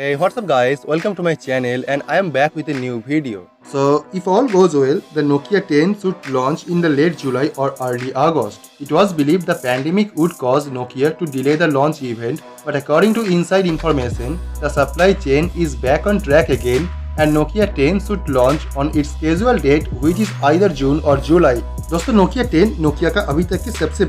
Hey, what's up guys? Welcome to my channel and I am back with a new video. So, if all goes well, the Nokia 10 should launch in the late July or early August. It was believed the pandemic would cause Nokia to delay the launch event, but according to inside information, the supply chain is back on track again and Nokia 10 should launch on its scheduled date, which is either June or July. दोस्तों Nokia 10 Nokia का अभी तक के सबसे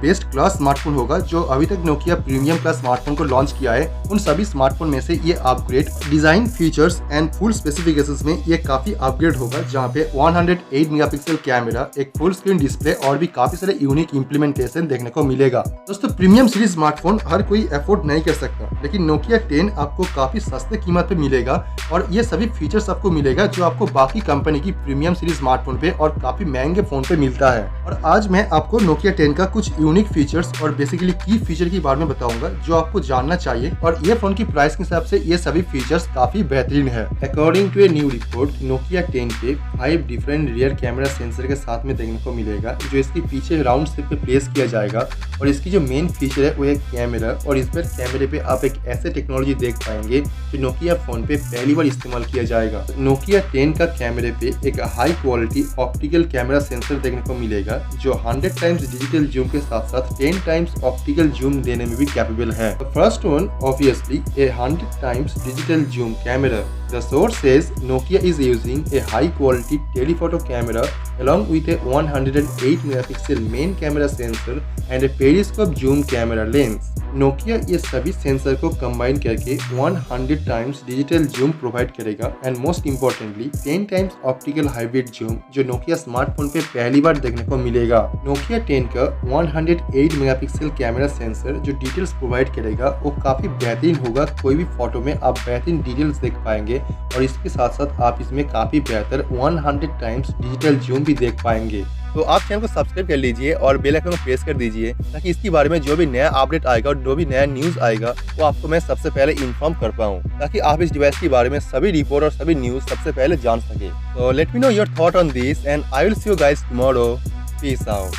best class smartphone होगा जो अभी तक नोकिया प्रीमियम क्लास स्मार्टफोन को लॉन्च किया है। उन सभी स्मार्टफोन में से ये upgrade design features and full specifications में ये काफी अपग्रेड होगा, जहाँ पे 108 मेगापिक्सल कैमरा, एक फुल स्क्रीन डिस्प्ले और भी काफी सारे यूनिक इम्प्लीमेंटेशन देखने को मिलेगा। दोस्तों प्रीमियम सीरीज स्मार्टफोन हर कोई अफोर्ड नहीं कर सकता, लेकिन नोकिया 10 आपको काफी सस्ते कीमत पे मिलेगा और ये सभी फीचर्स आपको मिलेगा जो आपको बाकी कंपनी की प्रीमियम सीरीज स्मार्टफोन पे और काफी महंगे फोन पे मिलता है। और आज मैं आपको नोकिया 10 का कुछ यूनिक फीचर्स और बेसिकली की फीचर के बारे में बताऊंगा जो आपको जानना चाहिए, और ये फोन की प्राइस के हिसाब से ये सभी फीचर्स काफी बेहतरीन है। According to a new report, Nokia 10 पे 5 डिफरेंट रियर कैमरा सेंसर के साथ में देखने को मिलेगा जो इसके पीछे राउंड शेप पे प्लेस किया जाएगा। और इसकी जो मेन फीचर है वो है कैमरा, और इस पर कैमरे पे आप एक ऐसे टेक्नोलॉजी देख पाएंगे जो नोकिया फोन पे पहली बार इस्तेमाल किया जाएगा। नोकिया 10 का कैमरे पे एक high quality optical camera sensor देखने को मिलेगा जो 100 टाइम्स डिजिटल जूम के साथ साथ 10 टाइम्स ऑप्टिकल जूम देने में भी कैपेबल है। First one obviously A 100 times digital zoom camera. The source says Nokia is using a high-quality telephoto camera along with a 108 megapixel main camera sensor and a periscope zoom camera lens. Nokia ये सभी sensor को combine करके 100 times digital zoom provide करेगा and most importantly 10 times optical hybrid zoom जो Nokia smartphone पे पहली बार देखने को मिलेगा। नोकिया 10 का 108 मेगापिक्सल कैमरा सेंसर जो डिटेल्स प्रोवाइड करेगा वो काफी बेहतरीन होगा। कोई भी फोटो में आप बेहतरीन डिटेल्स देख पाएंगे और इसके साथ साथ आप इसमें काफी बेहतर 100 टाइम्स डिजिटल जूम भी देख पाएंगे। तो आप चैनल को सब्सक्राइब कर लीजिए और बेल आइकन को प्रेस कर दीजिए ताकि इसके बारे में जो भी नया अपडेट आएगा और जो भी नया न्यूज आएगा वो आपको मैं सबसे पहले इन्फॉर्म कर पाऊँ, ताकि आप इस डिवाइस के बारे में सभी रिपोर्ट और सभी न्यूज सबसे पहले जान सके। तो let me know your thought on this and I will see you guys tomorrow. Peace out.